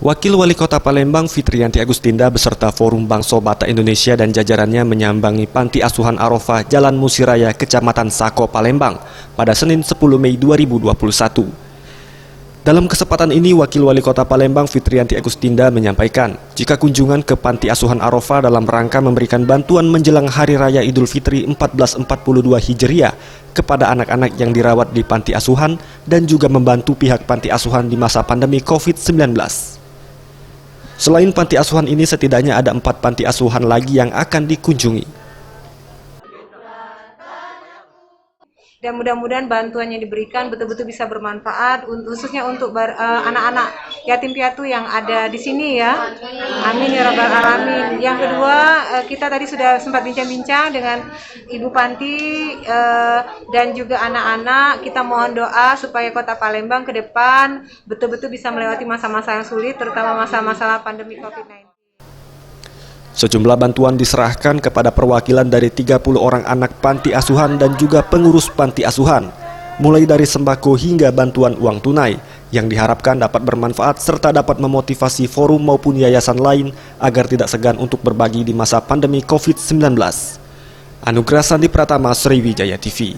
Wakil Wali Kota Palembang Fitriyanti Agustinda beserta Forum Bangsa Batak Indonesia dan jajarannya menyambangi Panti Asuhan Arofah Jalan Musiraya, Kecamatan Sako, Palembang pada Senin 10 Mei 2021. Dalam kesempatan ini, Wakil Wali Kota Palembang Fitriyanti Agustinda menyampaikan jika kunjungan ke Panti Asuhan Arofah dalam rangka memberikan bantuan menjelang Hari Raya Idul Fitri 1442 Hijriah kepada anak-anak yang dirawat di Panti Asuhan dan juga membantu pihak Panti Asuhan di masa pandemi COVID-19. Selain panti asuhan ini, setidaknya ada 4 panti asuhan lagi yang akan dikunjungi. Dan mudah-mudahan bantuan yang diberikan betul-betul bisa bermanfaat, khususnya untuk anak-anak yatim piatu yang ada di sini ya. Amin ya rabbal alamin. Yang kedua, kita tadi sudah sempat bincang-bincang dengan Ibu Panti dan juga anak-anak. Kita mohon doa supaya Kota Palembang ke depan betul-betul bisa melewati masa-masa yang sulit, terutama masa-masa pandemi COVID-19. Sejumlah bantuan diserahkan kepada perwakilan dari 30 orang anak panti asuhan dan juga pengurus panti asuhan, mulai dari sembako hingga bantuan uang tunai, yang diharapkan dapat bermanfaat serta dapat memotivasi forum maupun yayasan lain agar tidak segan untuk berbagi di masa pandemi COVID-19. Anugerah Sandi Pratama, Sriwijaya TV.